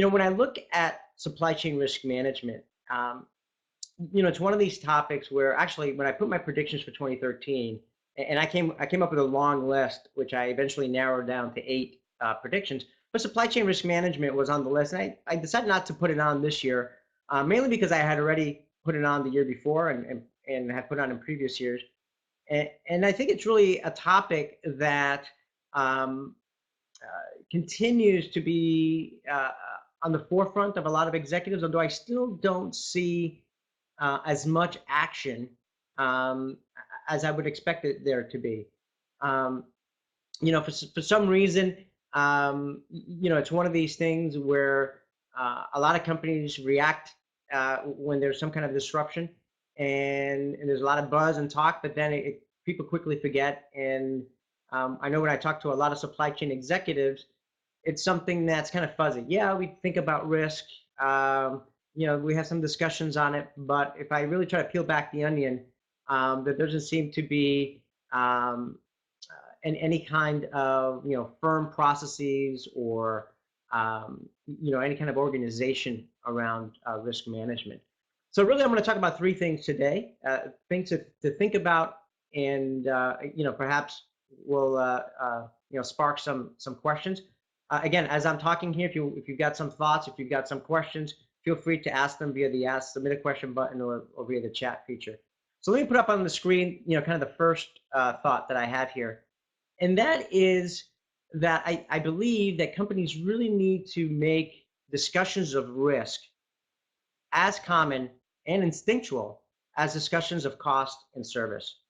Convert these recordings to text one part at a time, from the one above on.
When I look at supply chain risk management, um, it's one of these topics where actually when I put my predictions for 2013, and I came up with a long list, which I eventually narrowed down to eight predictions. But supply chain risk management was on the list, and I decided not to put it on this year, mainly because I had already put it on the year before and had put it on in previous years. And I think it's really a topic that um, continues to be on the forefront of a lot of executives, although I still don't see as much action um, as I would expect it there to be. Um, for some reason, it's one of these things where a lot of companies react when there's some kind of disruption, and there's a lot of buzz and talk, but then people quickly forget. And I know when I talk to a lot of supply chain executives, it's something that's kind of fuzzy. Yeah, we think about risk. We have some discussions on it, but if I really try to peel back the onion, there doesn't seem to be any kind of firm processes or any kind of organization around risk management. So really, I'm going to talk about three things today, things to think about, and perhaps will spark some questions. Again, as I'm talking here, if you've got some thoughts, if you've got some questions, feel free to ask them via the Ask Submit a Question button or via the chat feature. So let me put up on the screen, kind of the first thought that I have here, and that is that I believe that companies really need to make discussions of risk as common and instinctual as discussions of cost and service.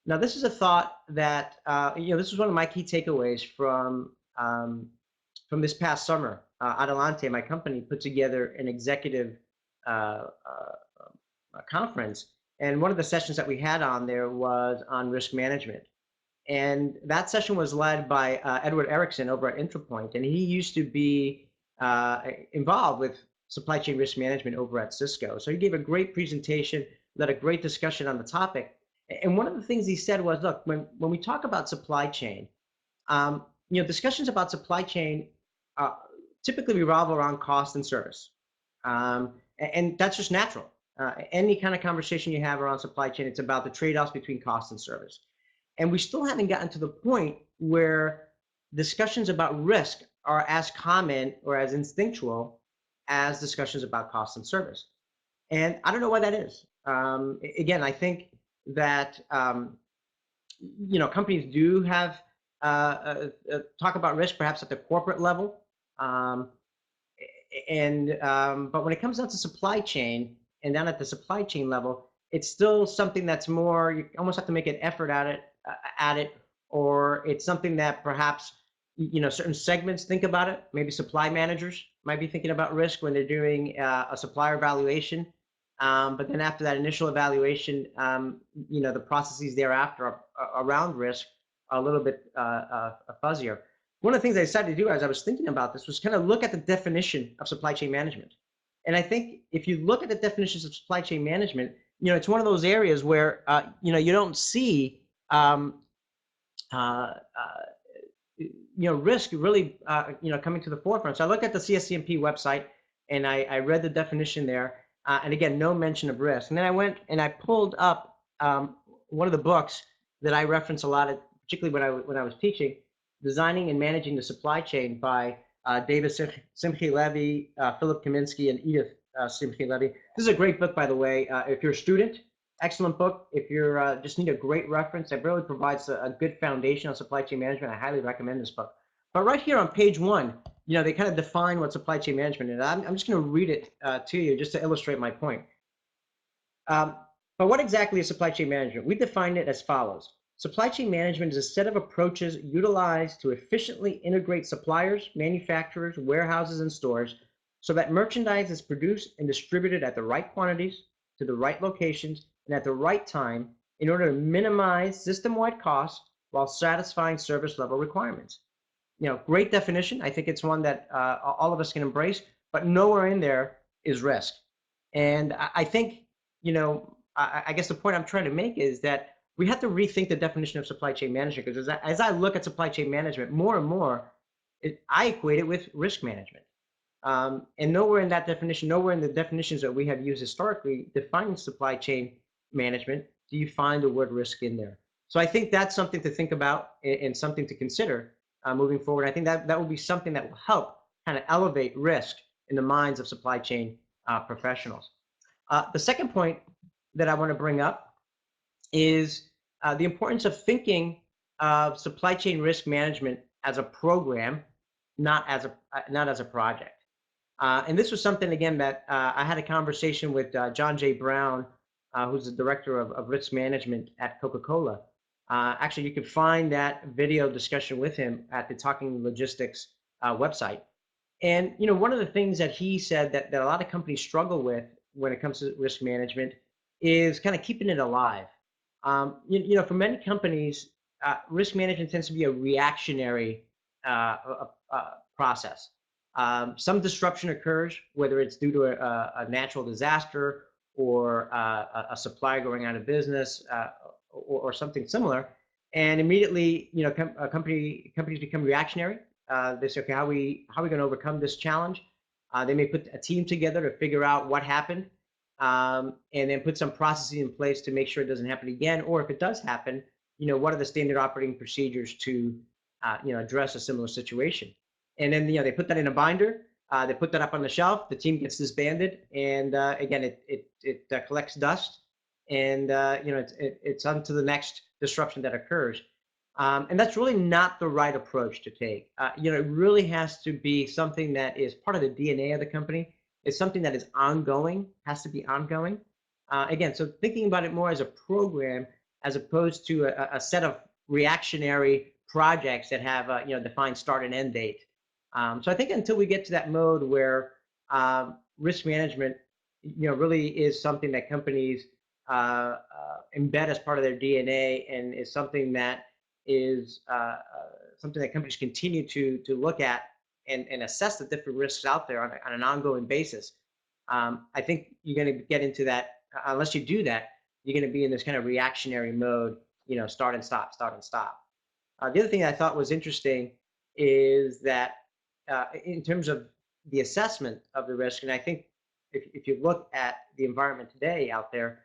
Now, this is a thought that this is one of my key takeaways from this past summer. Adelante, my company, put together an executive conference, and one of the sessions that we had on there was on risk management. And that session was led by Edward Erickson over at IntraPoint, and he used to be involved with supply chain risk management over at Cisco. So he gave a great presentation, led a great discussion on the topic. And one of the things he said was, look, when we talk about supply chain, discussions about supply chain typically revolve around cost and service. And that's just natural. Any kind of conversation you have around supply chain, it's about the trade-offs between cost and service. And we still haven't gotten to the point where discussions about risk are as common or as instinctual as discussions about cost and service. And I don't know why that is. Again, I think that companies do have talk about risk perhaps at the corporate level, but when it comes down to supply chain and down at the supply chain level, it's still something that's more, you almost have to make an effort at it, or it's something that perhaps certain segments think about it. Maybe supply managers might be thinking about risk when they're doing a supplier evaluation. But then after that initial evaluation, the processes thereafter around risk are a little bit fuzzier. One of the things I decided to do as I was thinking about this was kind of look at the definition of supply chain management. And I think if you look at the definitions of supply chain management, it's one of those areas where, you don't see, risk really, coming to the forefront. So I looked at the CSCMP website and I read the definition there. And again, no mention of risk. And then I went and I pulled up one of the books that I reference a lot, particularly when I was teaching, Designing and Managing the Supply Chain by David Simchi-Levy, Philip Kaminsky, and Edith Simchi-Levy. This is a great book, by the way. If you're a student, excellent book. If you're just need a great reference, it really provides a good foundation on supply chain management. I highly recommend this book. But right here on page 1, they kind of define what supply chain management is. I'm just going to read it to you just to illustrate my point. But what exactly is supply chain management? We define it as follows. Supply chain management is a set of approaches utilized to efficiently integrate suppliers, manufacturers, warehouses, and stores so that merchandise is produced and distributed at the right quantities, to the right locations, and at the right time in order to minimize system-wide costs while satisfying service level requirements. Great definition. I think it's one that all of us can embrace, but nowhere in there is risk. And I think, I guess the point I'm trying to make is that we have to rethink the definition of supply chain management, because as I look at supply chain management more and more, I equate it with risk management. And nowhere in that definition, nowhere in the definitions that we have used historically defining supply chain management, do you find the word risk in there. So I think that's something to think about and something to consider moving forward. I think that that will be something that will help kind of elevate risk in the minds of supply chain professionals. The second point that I want to bring up is the importance of thinking of supply chain risk management as a program, not as a project. And this was something again that I had a conversation with John J. Brown, who's the director of risk management at Coca-Cola. Actually, you can find that video discussion with him at the Talking Logistics website. And one of the things that he said that a lot of companies struggle with when it comes to risk management is kind of keeping it alive. For many companies, risk management tends to be a reactionary process. Some disruption occurs, whether it's due to a natural disaster or a supplier going out of business or something similar, and immediately, companies become reactionary. They say, okay, how are we going to overcome this challenge? They may put a team together to figure out what happened, and then put some processes in place to make sure it doesn't happen again. Or if it does happen, what are the standard operating procedures to, address a similar situation? And then, they put that in a binder. They put that up on the shelf. The team gets disbanded, and again, it collects dust, and it's on to the next disruption that occurs. And that's really not the right approach to take. It really has to be something that is part of the DNA of the company. It's something that is ongoing, has to be ongoing. Again, so thinking about it more as a program as opposed to a set of reactionary projects that have a defined start and end date. So I think until we get to that mode where risk management, really is something that companies embed as part of their DNA and is something that is something that companies continue to look at and assess the different risks out there on an ongoing basis. I think you're going to get into that. Unless you do that, you're going to be in this kind of reactionary mode, start and stop, start and stop. The other thing I thought was interesting is that in terms of the assessment of the risk, and I think if you look at the environment today out there,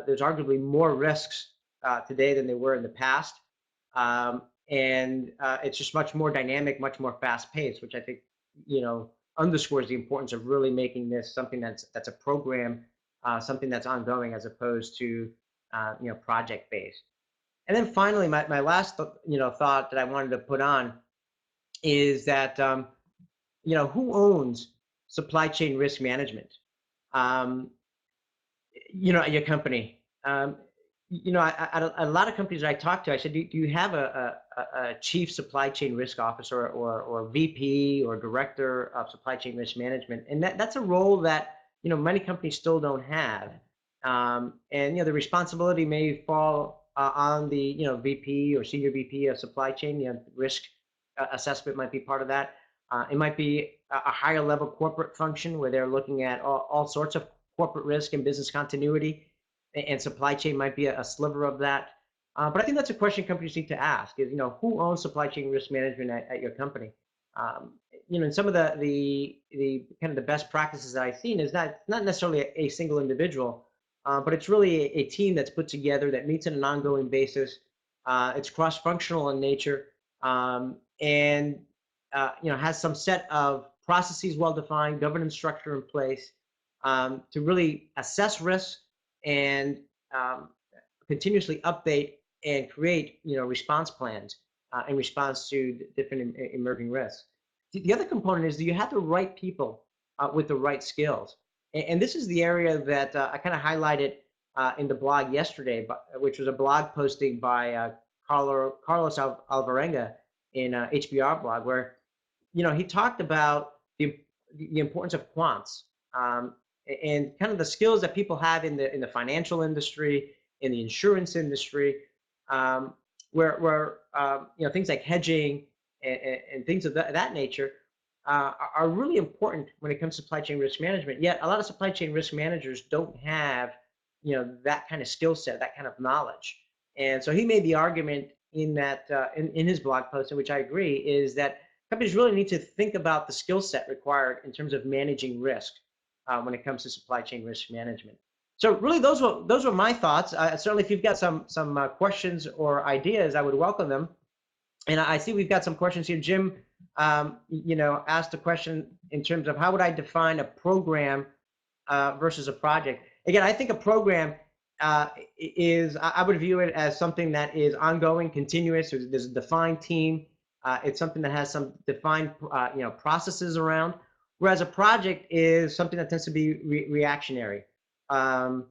there's arguably more risks today than there were in the past. And it's just much more dynamic, much more fast paced, which I think, underscores the importance of really making this something that's a program, something that's ongoing as opposed to, project based. And then finally, my last, thought that I wanted to put on is that, who owns supply chain risk management? At your company. A lot of companies that I talk to, I said, do you have a chief supply chain risk officer or VP or director of supply chain risk management? And that's a role that, many companies still don't have. And, the responsibility may fall on the, VP or senior VP of supply chain. Risk assessment might be part of that. It might be a higher level corporate function where they're looking at all sorts of corporate risk and business continuity, and supply chain might be a sliver of that. But I think that's a question companies need to ask is, who owns supply chain risk management at your company? And some of the kind of the best practices that I've seen is not necessarily a single individual, but it's really a team that's put together that meets on an ongoing basis. It's cross-functional in nature, and has some set of processes well-defined, governance structure in place, to really assess risks and continuously update and create response plans in response to different emerging risks. The other component is, do you have the right people with the right skills? And this is the area that I kind of highlighted in the blog yesterday, which was a blog posting by Carlos Alvarenga in HBR blog, where he talked about the importance of quants, and kind of the skills that people have in the financial industry, in the insurance industry, where things like hedging and things of that nature are really important when it comes to supply chain risk management. Yet a lot of supply chain risk managers don't have that kind of skill set, that kind of knowledge. And so he made the argument in that in his blog post, in which I agree, is that companies really need to think about the skill set required in terms of managing risk when it comes to supply chain risk management. So really, those were my thoughts. Certainly, if you've got some questions or ideas, I would welcome them. And I see we've got some questions here. Jim, asked a question in terms of how would I define a program versus a project. Again, I think a program I would view it as something that is ongoing, continuous. There's a defined team. It's something that has some defined, processes around. Whereas a project is something that tends to be reactionary. Um,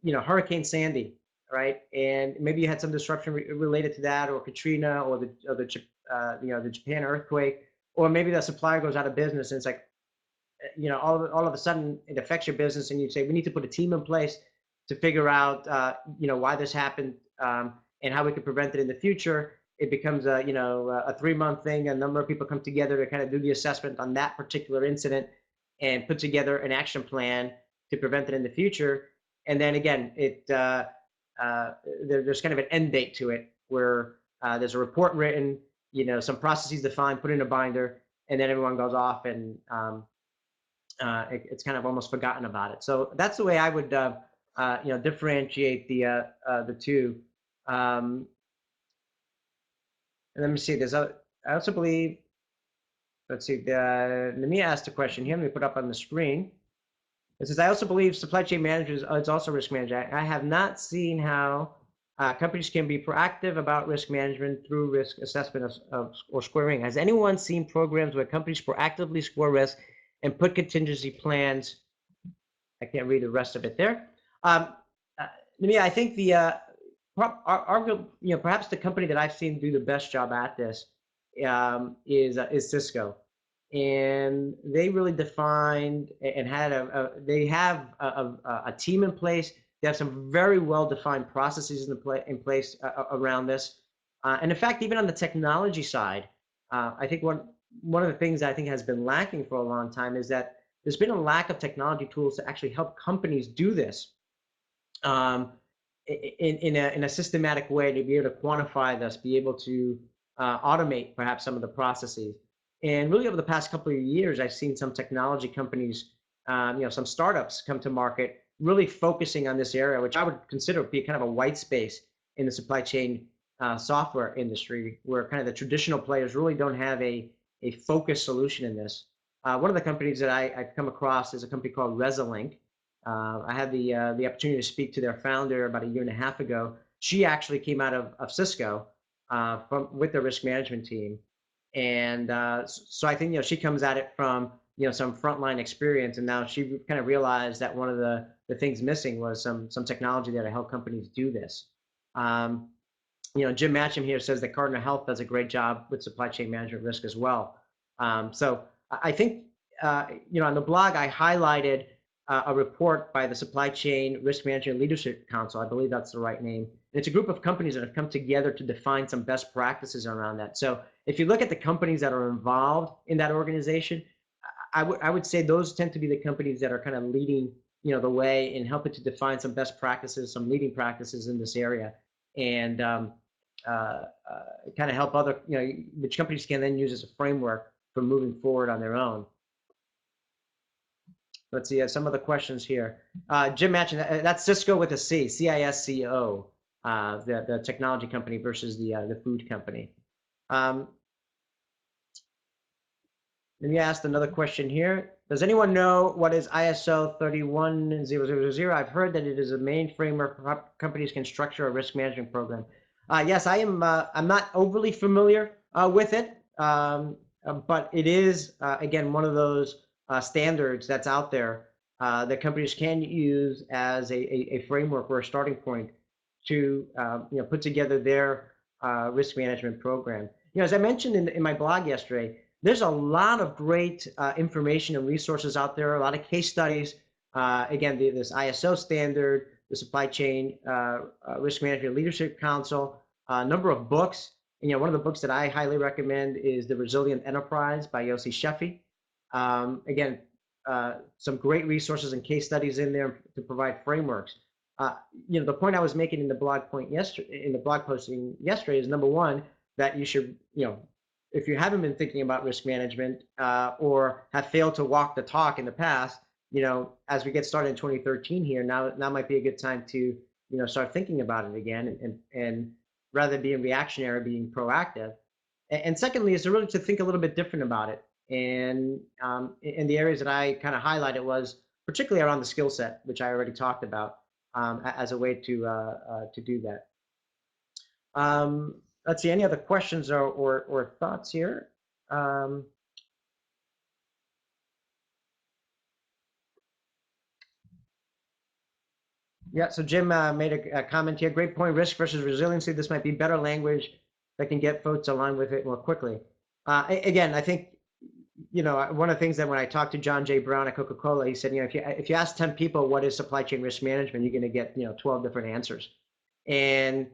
Hurricane Sandy, right? And maybe you had some disruption related to that, or Katrina, or the Japan earthquake, or maybe the supplier goes out of business, and it's like, all of a sudden it affects your business, and you say we need to put a team in place to figure out, why this happened, and how we can prevent it in the future. It becomes a 3-month thing. A number of people come together to kind of do the assessment on that particular incident and put together an action plan to prevent it in the future. And then again, there's kind of an end date to it where there's a report written, some processes defined, put in a binder, and then everyone goes off, and it's kind of almost forgotten about it. So that's the way I would differentiate the two. And let me see. I also believe. Let's see. Let me ask the question here. Let me put up on the screen. It says, I also believe supply chain managers, it's also risk management. I have not seen how companies can be proactive about risk management through risk assessment or scoring. Has anyone seen programs where companies proactively score risk and put contingency plans? I can't read the rest of it there. I think perhaps the company that I've seen do the best job at this is Cisco. And they really defined and had they have a team in place. They have some very well-defined processes in place around this. And in fact, even on the technology side, I think one of the things that I think has been lacking for a long time is that there's been a lack of technology tools to actually help companies do this in a systematic way, to be able to quantify this, be able to automate perhaps some of the processes. And really over the past couple of years, I've seen some technology companies, some startups come to market, really focusing on this area, which I would consider be kind of a white space in the supply chain software industry, where kind of the traditional players really don't have a focused solution in this. One of the companies that I've come across is a company called Resiliency. I had the opportunity to speak to their founder about a year and a half ago. She actually came out of Cisco with the risk management team. And so I think, she comes at it from, some frontline experience. And now she kind of realized that one of the things missing was some technology that help companies do this. Jim Matcham here says that Cardinal Health does a great job with supply chain management risk as well. So I think, on the blog, I highlighted a report by the Supply Chain Risk Management Leadership Council. I believe that's the right name. And it's a group of companies that have come together to define some best practices around that. So if you look at the companies that are involved in that organization, I would say those tend to be the companies that are kind of leading, the way in helping to define some best practices, some leading practices in this area, and kind of help other, which companies can then use as a framework for moving forward on their own. Let's see some of the questions here. Jim mentioned that's Cisco with a C, CISCO, the technology company versus the food company. Let me ask another question here. Does anyone know what is ISO 31000? I've heard that it is a main framework for companies can structure a risk management program. Yes, I am. I'm not overly familiar with it, but it is again one of those standards that's out there that companies can use as a framework or a starting point to put together their risk management program. As I mentioned in my blog yesterday, there's a lot of great information and resources out there, a lot of case studies. Again, this ISO standard, the Supply Chain Risk Management Leadership Council, a number of books. And, one of the books that I highly recommend is The Resilient Enterprise by Yossi Sheffi. Again, some great resources and case studies in there to provide frameworks. The point I was making in the blog posting yesterday is, number one, that you should, if you haven't been thinking about risk management or have failed to walk the talk in the past, as we get started in 2013 here, now might be a good time to start thinking about it again, and rather than being reactionary, being proactive. And secondly, is to really to think a little bit different about it. And in the areas that I kind of highlighted was particularly around the skill set, which I already talked about as a way to do that. Let's see, any other questions or thoughts here? Yeah, so Jim made a comment here. Great point, risk versus resiliency. This might be better language that can get folks aligned with it more quickly. Again, I think, one of the things that when I talked to John J. Brown at Coca-Cola, he said, if you ask 10 people what is supply chain risk management, you're going to get, 12 different answers. And,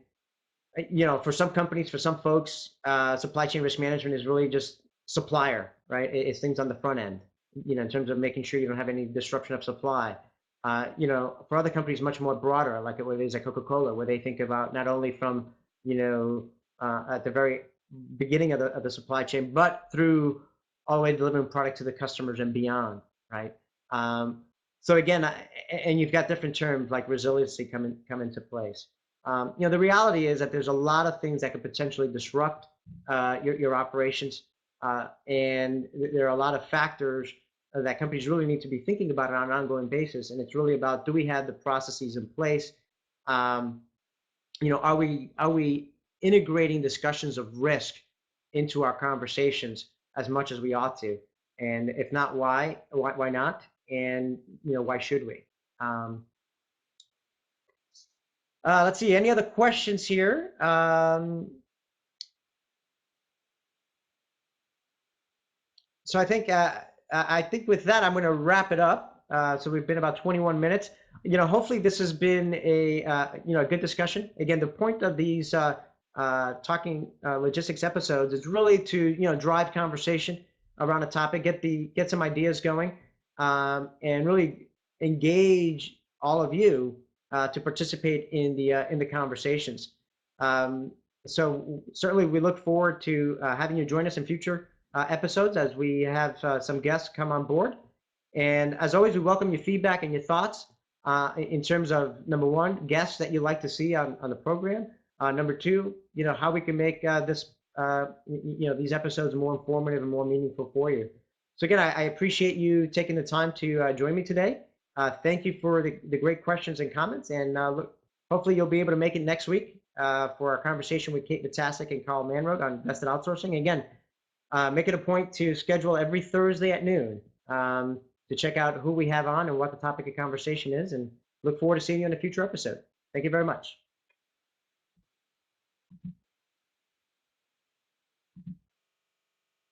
for some companies, for some folks, supply chain risk management is really just supplier, right? It's things on the front end, in terms of making sure you don't have any disruption of supply. For other companies, much more broader, like it is at Coca-Cola, where they think about not only from, at the very beginning of the supply chain, but through all the way delivering product to the customers and beyond, right? So again, and you've got different terms like resiliency come into place. The reality is that there's a lot of things that could potentially disrupt your operations, and there are a lot of factors that companies really need to be thinking about on an ongoing basis. And it's really about, do we have the processes in place? Are we integrating discussions of risk into our conversations as much as we ought to? And if not, why not? And why should we? Let's see, any other questions here? So I think with that, I'm going to wrap it up. So we've been about 21 minutes. Hopefully this has been a a good discussion. Again, the point of these talking logistics episodes is really to drive conversation around a topic, get some ideas going, and really engage all of you to participate in the conversations. So certainly we look forward to having you join us in future episodes as we have some guests come on board. And as always, we welcome your feedback and your thoughts in terms of, number one, guests that you'd like to see on the program. Number two, how we can make these episodes more informative and more meaningful for you. So again, I appreciate you taking the time to join me today. Thank you for the great questions and comments. And hopefully you'll be able to make it next week for our conversation with Kate Vitasic and Carl Manroad on vested outsourcing. Again, make it a point to schedule every Thursday at noon to check out who we have on and what the topic of conversation is, and look forward to seeing you in a future episode. Thank you very much.